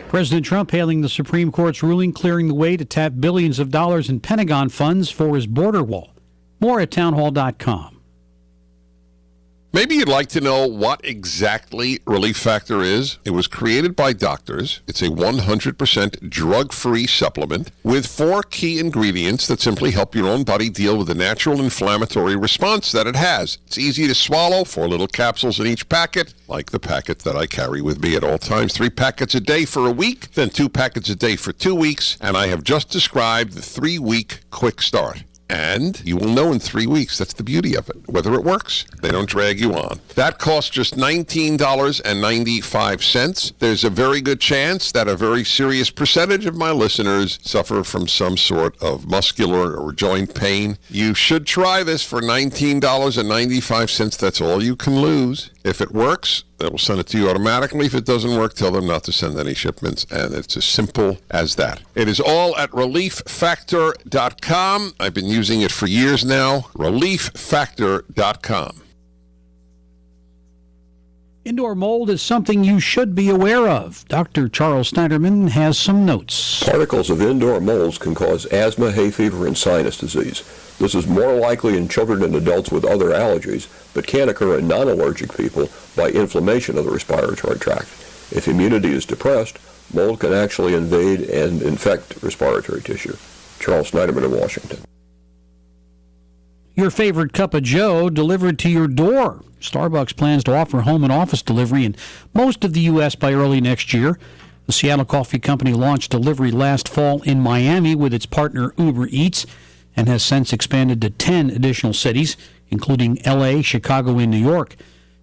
President Trump hailing the Supreme Court's ruling clearing the way to tap billions of dollars in Pentagon funds for his border wall. More at townhall.com. Maybe you'd like to know what exactly Relief Factor is. It was created by doctors. It's a 100% drug-free supplement with 4 key ingredients that simply help your own body deal with the natural inflammatory response that it has. It's easy to swallow, 4 little capsules in each packet, like the packet that I carry with me at all times. 3 packets a day for a week, then 2 packets a day for 2 weeks, and I have just described the 3-week quick start. And you will know in 3 weeks. That's the beauty of it. Whether it works, they don't drag you on. That costs just $19.95. There's a very good chance that a very serious percentage of my listeners suffer from some sort of muscular or joint pain. You should try this for $19.95. That's all you can lose. If it works, they will send it to you automatically. If it doesn't work, tell them not to send any shipments, and it's as simple as that. It is all at relieffactor.com. I've been using it for years now. relieffactor.com. Indoor mold is something you should be aware of. Dr. Charles Snyderman has some notes. Particles of indoor molds can cause asthma, hay fever, and sinus disease. This is more likely in children and adults with other allergies, but can occur in non-allergic people by inflammation of the respiratory tract. If immunity is depressed, mold can actually invade and infect respiratory tissue. Charles Snyderman in Washington. Your favorite cup of joe delivered to your door. Starbucks plans to offer home and office delivery in most of the U.S. by early next year. The Seattle Coffee Company launched delivery last fall in Miami with its partner Uber Eats and has since expanded to 10 additional cities, including L.A., Chicago, and New York.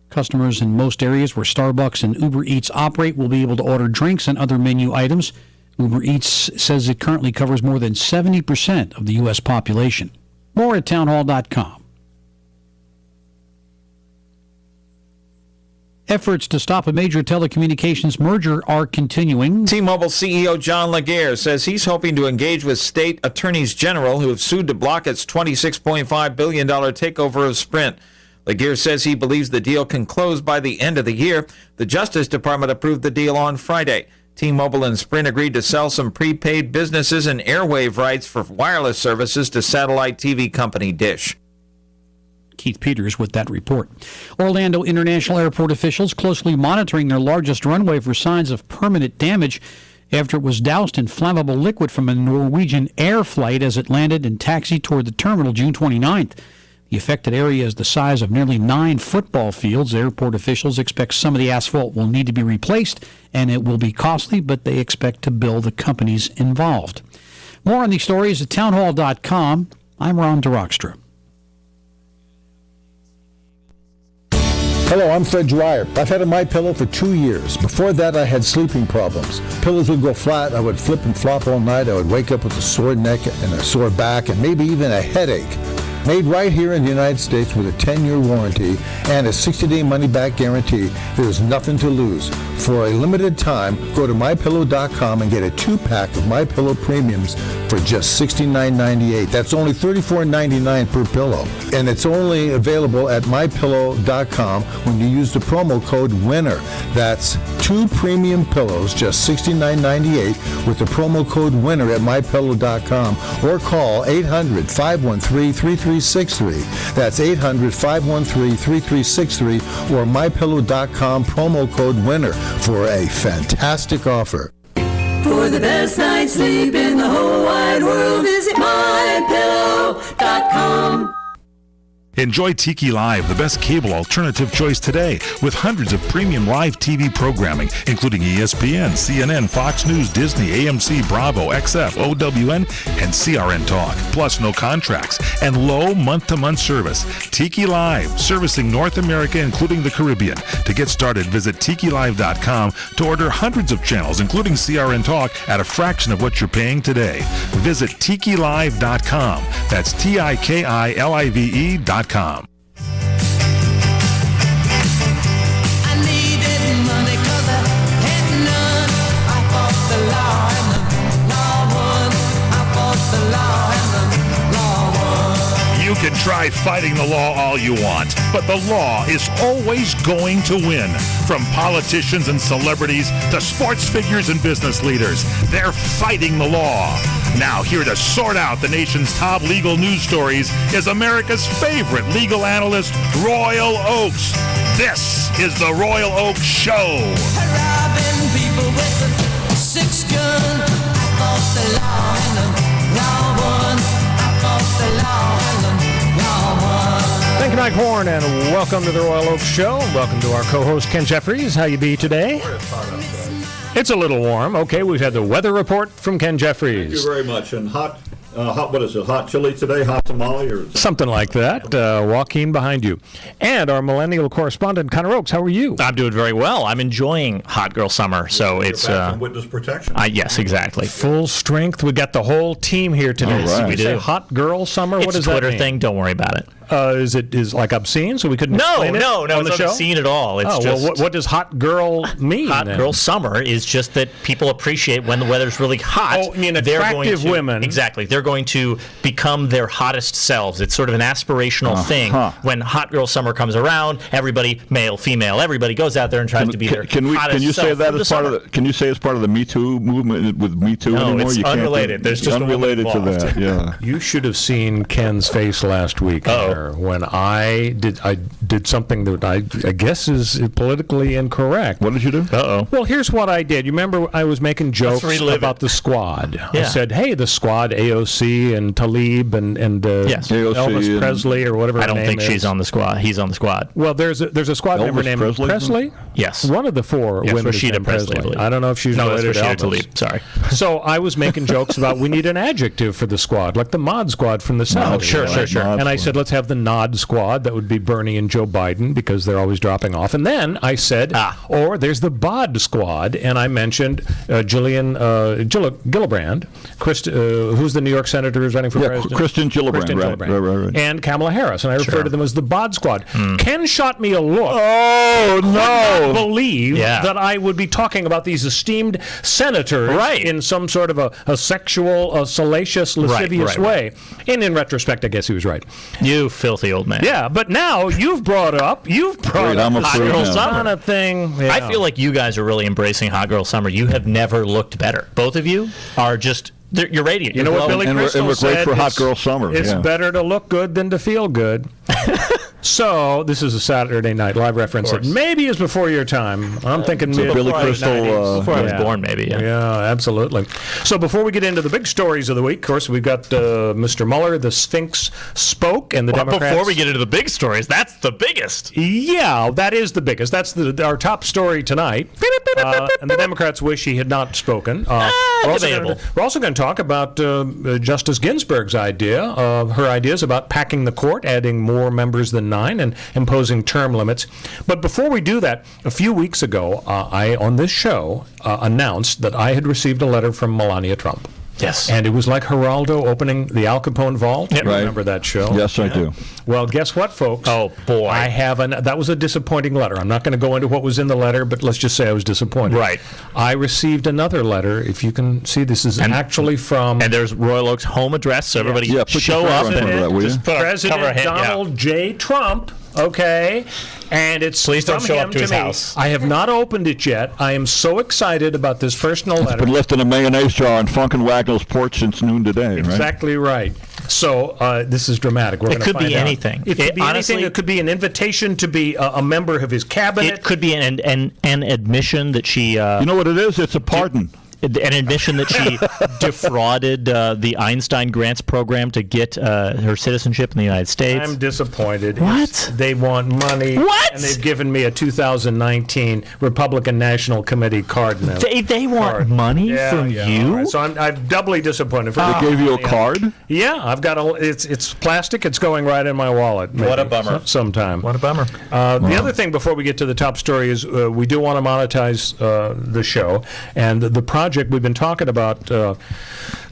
Customers in most areas where Starbucks and Uber Eats operate will be able to order drinks and other menu items. Uber Eats says it currently covers more than 70% of the U.S. population. More at townhall.com. Efforts to stop a major telecommunications merger are continuing. T-Mobile CEO John Laguerre says he's hoping to engage with state attorneys general who have sued to block its $26.5 billion takeover of Sprint. Laguerre says he believes the deal can close by the end of the year. The Justice Department approved the deal on Friday. T-Mobile and Sprint agreed to sell some prepaid businesses and airwave rights for wireless services to satellite TV company Dish. Keith Peters with that report. Orlando International Airport officials closely monitoring their largest runway for signs of permanent damage after it was doused in flammable liquid from a Norwegian Air flight as it landed and taxied toward the terminal June 29th. The affected area is the size of nearly 9 football fields. Airport officials expect some of the asphalt will need to be replaced, and it will be costly, but they expect to bill the companies involved. More on these stories at townhall.com. I'm Ron DeRockstra. Hello, I'm Fred Dwyer. I've had a MyPillow for 2 years. Before that, I had sleeping problems. Pillows would go flat, I would flip and flop all night, I would wake up with a sore neck and a sore back, and maybe even a headache. Made right here in the United States with a 10-year warranty and a 60-day money-back guarantee, there's nothing to lose. For a limited time, go to MyPillow.com and get a 2-pack of MyPillow Premiums for just $69.98. That's only $34.99 per pillow. And it's only available at MyPillow.com when you use the promo code WINNER. That's 2 premium pillows, just $69.98 with the promo code WINNER at MyPillow.com or call 800-513-3363. That's 800-513-3363 or MyPillow.com promo code WINNER for a fantastic offer. For the best night's sleep in the whole wide world, visit MyPillow.com. Enjoy Tiki Live, the best cable alternative choice today, with hundreds of premium live TV programming, including ESPN, CNN, Fox News, Disney, AMC, Bravo, XF, OWN, and CRN Talk. Plus no contracts and low month-to-month service. Tiki Live, servicing North America, including the Caribbean. To get started, visit TikiLive.com to order hundreds of channels, including CRN Talk, at a fraction of what you're paying today. Visit TikiLive.com. That's TikiLive.com. You can Try fighting the law all you want, but the law is always going to win. From politicians and celebrities to sports figures and business leaders, they're fighting the law. Now, here to sort out the nation's top legal news stories is America's favorite legal analyst, Royal Oakes. This is the Royal Oakes Show. Robbing people with a 6-gun. I fought the law and the law won. I fought the law and the law won. Thank you, Mike Horn, and welcome to the Royal Oakes Show. Welcome to our co-host, Ken Jeffries. How you be today? It's a little warm. Okay, we've had the weather report from Ken Jeffries. Thank you very much. And hot, what is it, hot chili today, hot tamale? Or something like that. Joaquin behind you. And our millennial correspondent, Connor Oakes. How are you? I'm doing very well. I'm enjoying hot girl summer, so it's... witness protection. Yes, exactly. Full strength. We got the whole team here today. All right. We do. Hot girl summer? It's what does a Twitter that mean? thing. Don't worry about it. Is like obscene, so we couldn't explain it No, on the it's show? not obscene at all. It's just... well, what does hot girl mean? Hot then? girl summer is just that people appreciate when the weather's really hot. Oh, I mean attractive women. Exactly. They're going to become their hottest selves. It's sort of an aspirational thing. When hot girl summer comes around, everybody, male, female, everybody goes out there and tries to be their hottest self. Can you say that as part of the? Can you say as part of the Me Too movement with Me Too no, anymore? It's unrelated. There's just unrelated to that. Yeah. You should have seen Ken's face last week when I did something that I guess is politically incorrect. What did you do? Well, here's what I did. You remember I was making jokes about the squad. Yeah. I said, hey, the squad, AOC and Talib and yes. Elvis Presley or whatever her I don't name think is. she's on the squad. He's on the squad. Well, there's a squad member named Presley? Yes. One of the four women is Rashida named Presley, I believe. I don't know if she's related to Rashida Elvis. Talib. Sorry. So I was making jokes about we need an adjective for the squad, like the Mod Squad from the South. Sure. And I said, let's have the Nod Squad. That would be Bernie and Joe Biden because they're always dropping off. And then I said, or there's the Bod Squad, and I mentioned Gillibrand, who's the New York senator who's running for president. Kristen Gillibrand. Right. And Kamala Harris, and I refer to them as the Bod Squad. Ken shot me a look. Oh, no. I could not believe that I would be talking about these esteemed senators in some sort of a sexual, salacious, lascivious way. And in retrospect, I guess he was right. You filthy old man. Yeah, but now you've brought up hot girl summer thing. Yeah. I feel like you guys are really embracing hot girl summer. You have never looked better. Both of you are just... You're radiant. You know what Billy Crystal said? And we're great for hot girl summer. It's better to look good than to feel good. So this is a Saturday Night Live reference that maybe is before your time. I'm thinking Billy Crystal before I was born, maybe. Yeah, absolutely. So before we get into the big stories of the week, of course, we've got Mr. Mueller, the Sphinx spoke, and the Democrats. Before we get into the big stories, that's the biggest. Yeah, that is the biggest. That's our top story tonight. And the Democrats wish he had not spoken. We're also going to talk about Justice Ginsburg's idea, her ideas about packing the court, adding more members than 9, and imposing term limits. But before we do that, a few weeks ago, I, on this show, announced that I had received a letter from Melania Trump. Yes. And it was like Geraldo opening the Al Capone vault. You remember that show? Yes, I do. Well, guess what, folks? Oh, boy. I have that was a disappointing letter. I'm not going to go into what was in the letter, but let's just say I was disappointed. Right. I received another letter. If you can see, this is actually from... And there's Royal Oak's home address, so everybody put show your up. in front of that, will you? Just put President Donald J. Trump. Okay, and it's Please don't from show him up to his me. house. I have not opened it yet. I am so excited about this personal letter. Been lifting a mayonnaise jar on Funk and Wagnall's porch since noon today, right? Exactly right. So this is dramatic. It could be anything. It could be anything. It could be an invitation to be a member of his cabinet. It could be an admission that she... you know what it is? It's a pardon. An admission that she defrauded the Einstein Grants program to get her citizenship in the United States. I'm disappointed. What? They want money. What? And they've given me a 2019 Republican National Committee card now. They want money from you? Right. So I'm doubly disappointed. They gave you a card? Yeah, I've got it's plastic. It's going right in my wallet. What a bummer. Sometime. What a bummer. The other thing before we get to the top story is we do want to monetize the show, and the project project we've been talking about,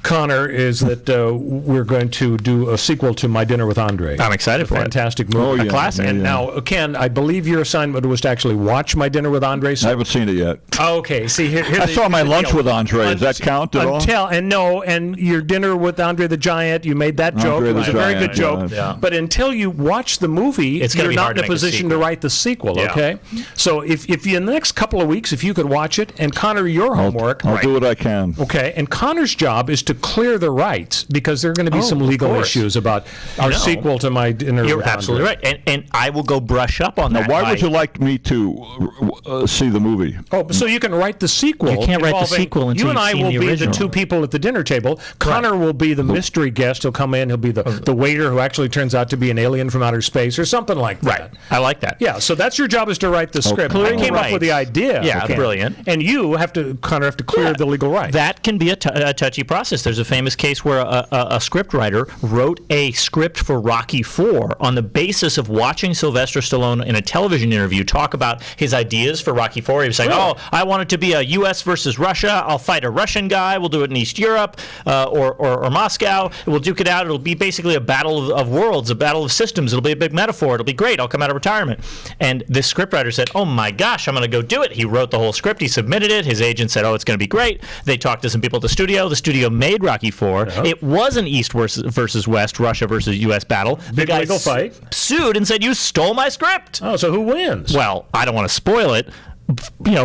Connor, is that we're going to do a sequel to My Dinner with Andre. I'm excited for it. Fantastic movie. A classic. And now, Ken, I believe your assignment was to actually watch My Dinner with Andre. I haven't seen it yet. Okay, see, here's I saw My Lunch with Andre. Does that count at all? And your Dinner with Andre the Giant, you made that joke. Andre It was the a very Giant, good joke. yeah. But until you watch the movie, It's gonna you're be not hard in to a make a position to sequel. write the sequel, Yeah. okay? So if you in the next couple of weeks, if you could watch it, and Connor, your homework. I'll do what I can. Okay, and Connor's job is to clear the rights, because there are going to be some legal course. issues about our No. sequel to My Dinner You're with absolutely Andre. right. And I will go brush up on Now, that. why would you like me to see the movie? Oh, so you can write the sequel. You can't write the involving- sequel until you and you've I seen will the be original. the two people at the dinner table. Connor will be the mystery guest. He'll come in. He'll be the waiter who actually turns out to be an alien from outer space or something like that. Right. I like that. Yeah. So that's your job, is to write the script. Clearing I came the up with the rights. idea. Yeah, okay. brilliant. And you have to, Connor, clear the legal rights. That can be a touchy process. There's a famous case where a script writer wrote a script for Rocky IV on the basis of watching Sylvester Stallone in a television interview talk about his ideas for Rocky IV. He was like, "Oh, I want it to be a U.S. versus Russia. I'll fight a Russian guy. We'll do it in East Europe or Moscow. We'll duke it out. It'll be basically a battle of worlds, a battle of systems. It'll be a big metaphor. It'll be great. I'll come out of retirement." And this scriptwriter said, "Oh my gosh, I'm going to go do it." He wrote the whole script. He submitted it. His agent said, "Oh, it's going to be great." They talked to some people at the studio. The studio made Rocky IV. It was an East versus West, Russia versus U.S. battle. Big the guy legal fight. sued and said, "You stole my script." Oh, so who wins? Well, I don't want to spoil it,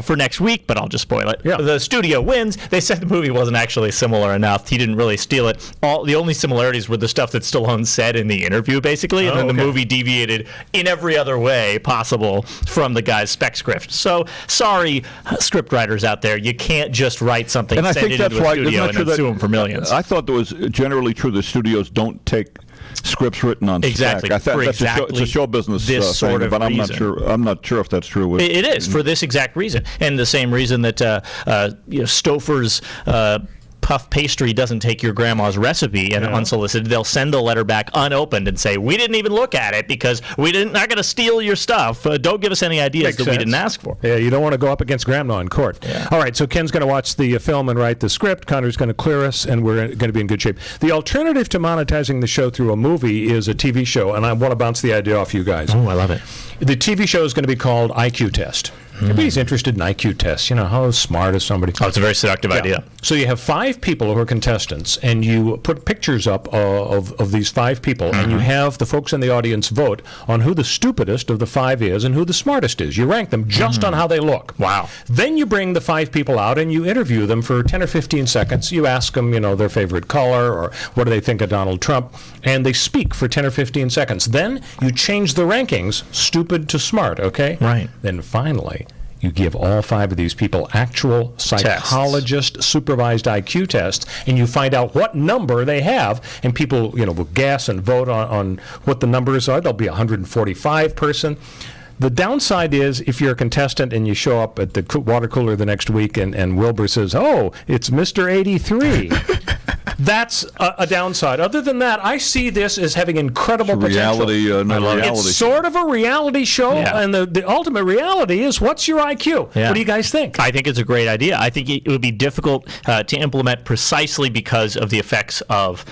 for next week, but I'll just spoil it. Yeah. The studio wins. They said the movie wasn't actually similar enough. He didn't really steal it. The only similarities were the stuff that Stallone said in the interview, basically, and then the movie deviated in every other way possible from the guy's spec script. So, sorry, script writers out there, you can't just write something, And I send think it that's into a why studio, and then sue them for millions. I thought that was generally true. The studios don't take scripts written on Exactly. spec. I thought For it's exactly a show business this sort thing, of but I'm not reason. sure. I'm not sure if that's true. It is for this exact reason, and the same reason that Stouffer's puff pastry doesn't take your grandma's recipe and unsolicited. They'll send the letter back unopened and say, "We didn't even look at it because we're not going to steal your stuff. Don't give us any ideas Makes that we sense. didn't ask for." Yeah, you don't want to go up against grandma in court. All right, so Ken's going to watch the film and write the script. Connor's going to clear us, and we're going to be in good shape. The alternative to monetizing the show through a movie is a TV show, and I want to bounce the idea off you guys. Oh, I love it. The TV show is going to be called IQ Test. Everybody's interested in IQ tests. You know, how smart is somebody? Oh, it's a very seductive idea. So you have 5 people who are contestants, and you put pictures up of these 5 people, and you have the folks in the audience vote on who the stupidest of the 5 is and who the smartest is. You rank them just on how they look. Wow. Then you bring the 5 people out, and you interview them for 10 or 15 seconds. You ask them, their favorite color, or what do they think of Donald Trump, and they speak for 10 or 15 seconds. Then you change the rankings, stupid to smart, okay? Right. Then finally, you give all 5 of these people actual psychologist-supervised IQ tests, and you find out what number they have, and people, will guess and vote on what the numbers are. There'll be 145 person. The downside is, if you're a contestant and you show up at the water cooler the next week and Wilbur says, "Oh, it's Mr. 83." That's a downside. Other than that, I see this as having incredible potential. It's sort of a reality show, and the ultimate reality is, what's your IQ? Yeah. What do you guys think? I think it's a great idea. I think it would be difficult to implement precisely because of the effects of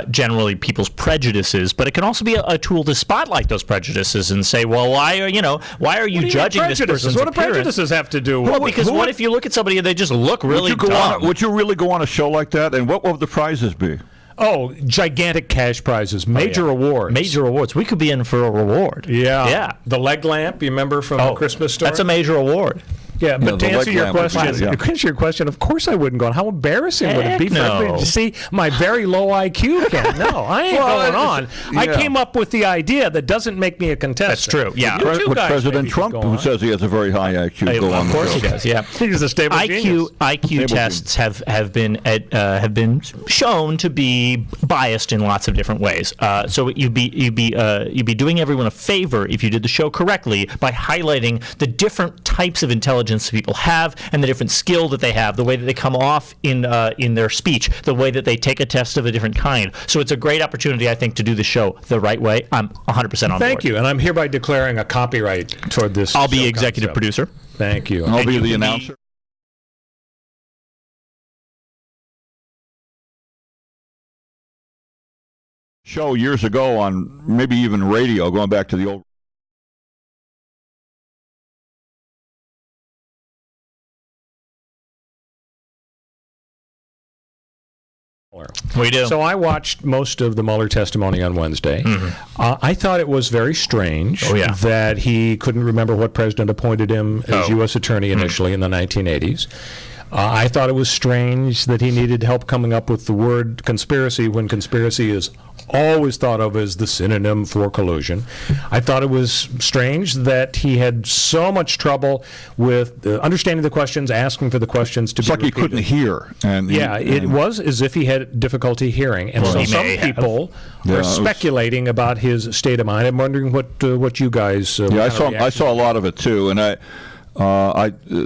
generally people's prejudices, but it can also be a tool to spotlight those prejudices and say, well, why are you judging this person's What do appearance? prejudices have to do with Well, because what if you look at somebody and they just look really dumb? Would you really go on a show like that? And what would the prizes be? Oh, gigantic cash prizes, major awards. Major awards. We could be in for a reward. Yeah. The leg lamp, you remember from the Christmas Story? That's a major award. Yeah, but to answer your leg question, of course I wouldn't go on. How embarrassing would it be for everybody to see my very low IQ, Ken? No, I ain't going on. I came up with the idea that doesn't make me a contestant. That's true, yeah. You guys President maybe Trump, should go who on. says he has a very high IQ, go on Of course the he show. does, yeah. He's a stable genius. IQ tests have been shown to be biased in lots of different ways. So you'd be doing everyone a favor if you did the show correctly by highlighting the different types of intelligence that people have and the different skill that they have, the way that they come off in their speech, the way that they take a test of a different kind. So it's a great opportunity, I think, to do the show the right way. I'm 100% on board. Thank you, and I'm hereby declaring a copyright toward this. I'll be executive producer. Thank you. I'll be the announcer. show years ago on maybe even radio, going back to the old. We do. So I watched most of the Mueller testimony on Wednesday. I thought it was very strange that he couldn't remember what president appointed him as U.S. attorney initially in the 1980s. I thought it was strange that he needed help coming up with the word conspiracy when conspiracy is always thought of as the synonym for collusion. I thought it was strange that he had so much trouble with understanding the questions, asking for the questions to be repeated. It's like he couldn't hear. And it was as if he had difficulty hearing. And so some people are speculating about his state of mind. I'm wondering what you guys... I saw a lot of it, too, and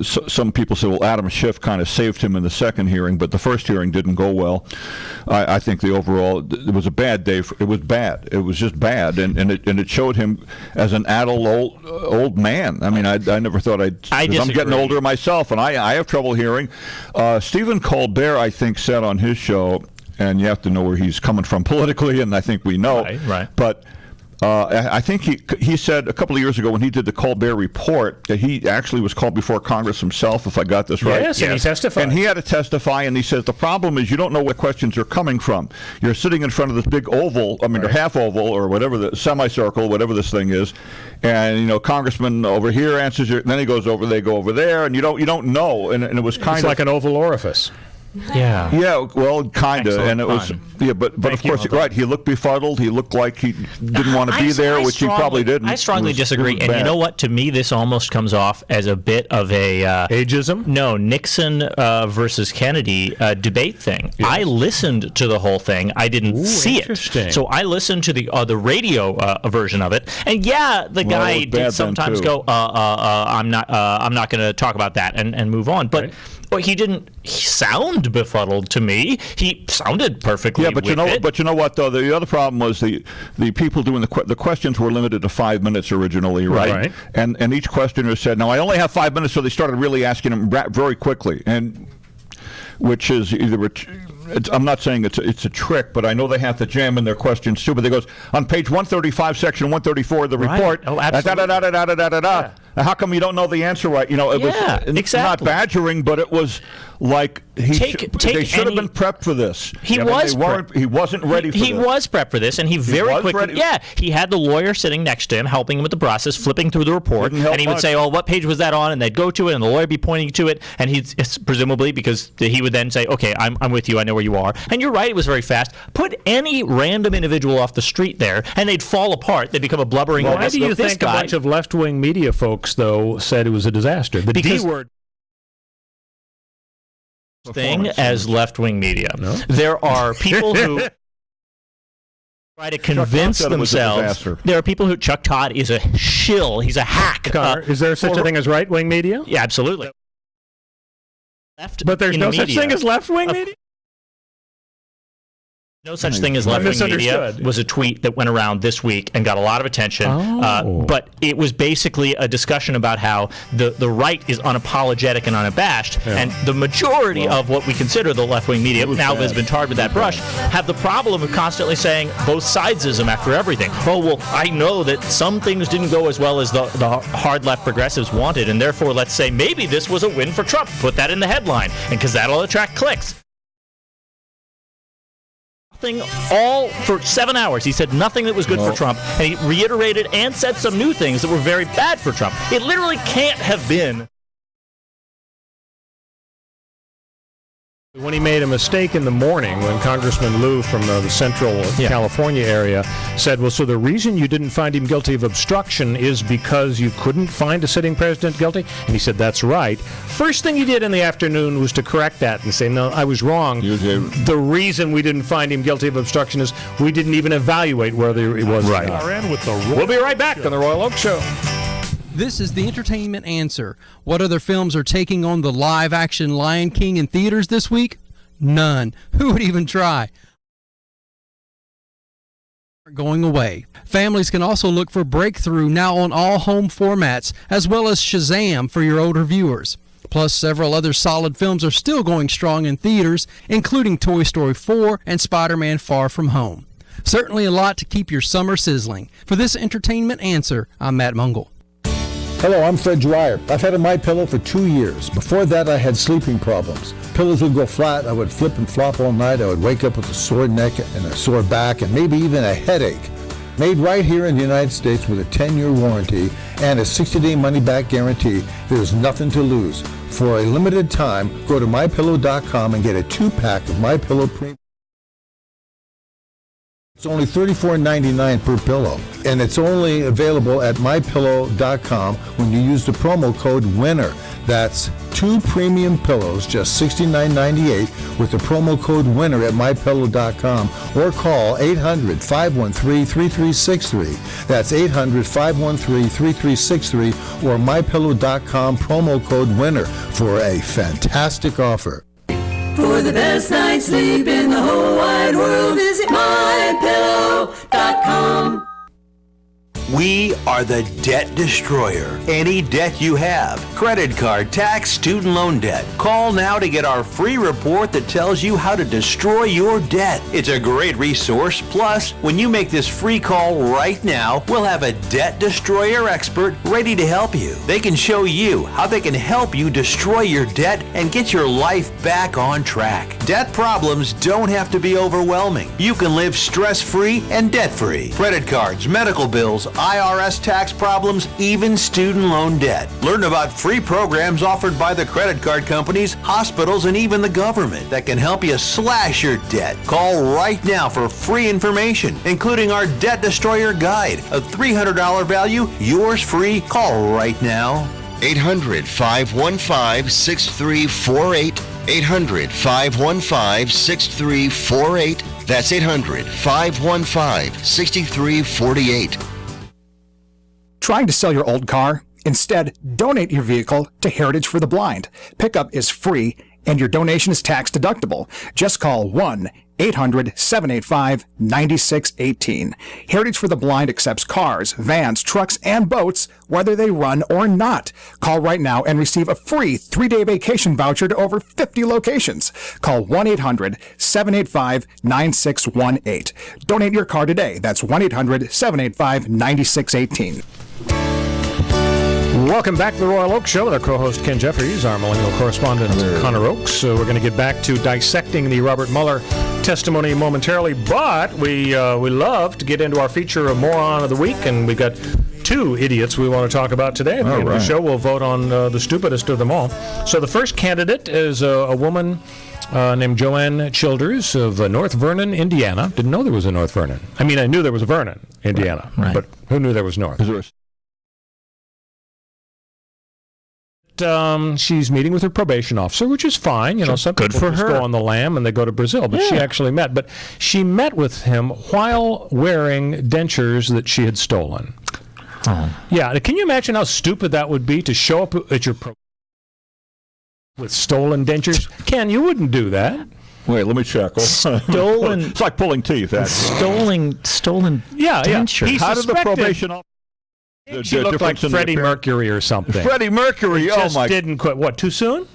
some people say, well, Adam Schiff kind of saved him in the second hearing, but the first hearing didn't go well. I think the overall, it was a bad day. It was bad. It was just bad, and it showed him as an adult old man. I mean, I never thought I'm getting older myself, and I have trouble hearing. Stephen Colbert, I think, said on his show, and you have to know where he's coming from politically, and I think we know. Right. But I think he said a couple of years ago when he did the Colbert Report that he actually was called before Congress himself, if I got this right. Yes, and he testified. And he had to testify, and he says the problem is you don't know where questions are coming from. You're sitting in front of this big oval, or half oval, or whatever, the semicircle, whatever this thing is, and Congressman over here answers your, and then he goes over, they go over there, and you don't know, and it was kind of like an oval orifice. Yeah, well, kind of, and it was, but of course, right, he looked befuddled, he looked like he didn't want to be there, which he probably didn't. I strongly disagree, and you know what, to me, this almost comes off as a bit of a... ageism? No, Nixon versus Kennedy debate thing. Yes. I listened to the whole thing, I didn't see it. So I listened to the radio version of it, and the guy did sometimes go, I'm not going to talk about that, and move on, but... Right. Well, he didn't sound befuddled to me. He sounded perfectly but you know what though, the other problem was the people doing the questions were limited to 5 minutes originally, right? And each questioner said, "Now I only have 5 minutes," so they started really asking him very quickly, and which is either I'm not saying it's a trick, but I know they have to jam in their questions too. But they goes on page 135, section 134 of the report. Oh, absolutely. How come you don't know the answer right? It was not badgering, but it was like they should have been prepped for this. He wasn't ready for this. He was prepped for this, and he very quickly. He had the lawyer sitting next to him, helping him with the process, flipping through the report, and he would say, "Oh, what page was that on?" And they'd go to it, and the lawyer would be pointing to it, and he'd presumably because he would then say, "Okay, I'm with you. I know where you are." And you're right; it was very fast. Put any random individual off the street there, and they'd fall apart. They'd become a blubbering. Why do you think a bunch of left-wing media folks, though, said it was a disaster? The D word. Thing as left-wing media. No? There are people who try to convince themselves. There are people who Chuck Todd is a shill. He's a hack. Is there such a thing as right-wing media? Yeah, absolutely. But there's no such thing as left-wing media? No such thing as left-wing media was a tweet that went around this week and got a lot of attention. But it was basically a discussion about how the right is unapologetic and unabashed, and the majority of what we consider the left-wing media now has been tarred with that brush, have the problem of constantly saying both sidesism after everything. Oh, well, I know that some things didn't go as well as the hard left progressives wanted, and therefore let's say maybe this was a win for Trump. Put that in the headline, and because that'll attract clicks. All for 7 hours. He said nothing that was good for Trump, and he reiterated and said some new things that were very bad for Trump. It literally can't have been. When he made a mistake in the morning, when Congressman Liu from the Central California area said, well, so the reason you didn't find him guilty of obstruction is because you couldn't find a sitting president guilty? And he said, that's right. First thing he did in the afternoon was to correct that and say, no, I was wrong. The reason we didn't find him guilty of obstruction is we didn't even evaluate whether he was right. We'll be right back on the Royal Oak Show. This is the entertainment answer. What other films are taking on the live-action Lion King in theaters this week? None. Who would even try? Going away. Families can also look for Breakthrough now on all home formats, as well as Shazam for your older viewers. Plus, several other solid films are still going strong in theaters, including Toy Story 4 and Spider-Man Far From Home. Certainly a lot to keep your summer sizzling. For this entertainment answer, I'm Matt Mungle. Hello, I'm Fred Dwyer. I've had a MyPillow for 2 years. Before that, I had sleeping problems. Pillows would go flat, I would flip and flop all night, I would wake up with a sore neck and a sore back, and maybe even a headache. Made right here in the United States with a 10-year warranty and a 60-day money-back guarantee, there's nothing to lose. For a limited time, go to MyPillow.com and get a 2-pack of MyPillow Premium. It's only $34.99 per pillow, and it's only available at MyPillow.com when you use the promo code WINNER. That's 2 premium pillows, just $69.98 with the promo code WINNER at MyPillow.com, or call 800-513-3363. That's 800-513-3363 or MyPillow.com, promo code WINNER for a fantastic offer. For the best night's sleep in the whole wide world, visit MyPillow.com. We are the debt destroyer. Any debt you have, credit card, tax, student loan debt, call now to get our free report that tells you how to destroy your debt. It's a great resource. Plus, when you make this free call right now, we'll have a debt destroyer expert ready to help you. They can show you how they can help you destroy your debt and get your life back on track. Debt problems don't have to be overwhelming. You can live stress-free and debt-free. Credit cards, medical bills, IRS tax problems, even student loan debt. Learn about free programs offered by the credit card companies, hospitals, and even the government that can help you slash your debt. Call right now for free information, including our Debt Destroyer Guide, a $300 value, yours free. Call right now. 800-515-6348. 800-515-6348. That's 800-515-6348. Trying to sell your old car? Instead, donate your vehicle to Heritage for the Blind. Pickup is free and your donation is tax deductible. Just call 1-800-785-9618. Heritage for the Blind accepts cars, vans, trucks, and boats, whether they run or not. Call right now and receive a free 3-day vacation voucher to over 50 locations. Call 1-800-785-9618. Donate your car today. That's 1-800-785-9618. Welcome back to the Royal Oak Show with our co-host Ken Jeffries, our millennial correspondent Connor Oakes. So we're going to get back to dissecting the Robert Mueller testimony momentarily, but we love to get into our feature of Moron of the Week, and we've got 2 idiots we want to talk about today. At the end of the show, we'll vote on the stupidest of them all. So the first candidate is a woman named Joanne Childers of North Vernon, Indiana. Didn't know there was a North Vernon. I mean, I knew there was a Vernon, Indiana, but who knew there was North? She's meeting with her probation officer, which is fine. You know, some people just go on the lam and they go to Brazil, but she actually met. But she met with him while wearing dentures that she had stolen. Yeah, can you imagine how stupid that would be to show up at your with stolen dentures? Ken, you wouldn't do that. Wait, let me check. Stolen. It's like pulling teeth. Stolen. Dentures. How did the probation officer? She looked like Freddie Mercury or something. Freddie Mercury, just didn't quit. What, too soon?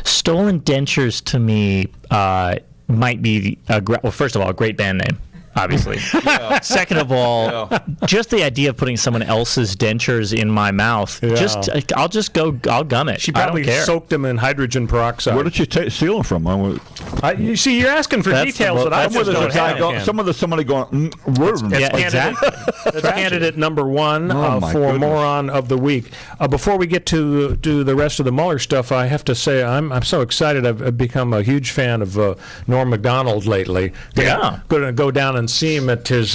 Stolen Dentures to me might be, well, first of all, a great band name, obviously. Second of all, just the idea of putting someone else's dentures in my mouth, I'll gum it. She probably soaked them in hydrogen peroxide. Where did she steal them from? You see, you're asking for details that I just don't have. Somebody going, exactly. That's candidate number 1 for Moron of the Week. Before we get to the rest of the Mueller stuff, I have to say I'm so excited. I've become a huge fan of Norm Macdonald lately. Going to go down and see him at his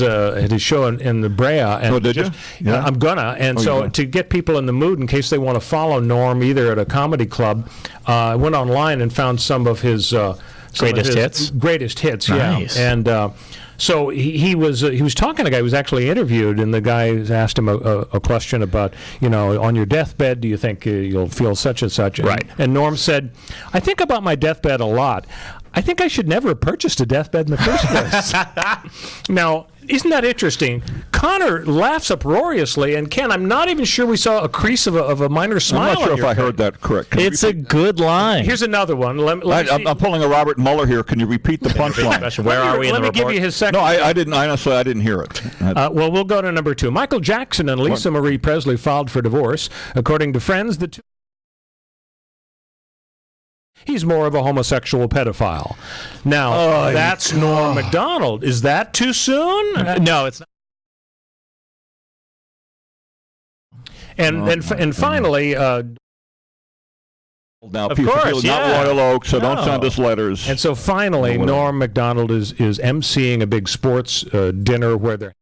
show in the Brea. And did you? Yeah. I'm gonna. And to get people in the mood in case they want to follow Norm either at a comedy club, I went online and found some of his greatest hits. Nice. Yeah. And so he was talking to a guy who was actually interviewed, and the guy asked him a question about, on your deathbed, do you think you'll feel such and such? Right. And Norm said, I think about my deathbed a lot. I think I should never have purchased a deathbed in the first place. Now, isn't that interesting? Connor laughs uproariously, and Ken, I'm not even sure we saw a crease of a minor smile. I'm not sure if I heard that correct. It's a good line. Here's another one. I'm pulling a Robert Mueller here. Can you repeat the punchline? Where are we in the report? Let me give you his second. No, I didn't. Honestly, I didn't hear it. Well, we'll go to number 2. Michael Jackson and Lisa Marie Presley filed for divorce. According to friends, the two. He's more of a homosexual pedophile. Now, that's Norm Macdonald. Is that too soon? No, it's not. And finally, now, of people course, not Royal Oak, so don't send us letters. And so finally, Norm Macdonald is emceeing a big sports dinner where they're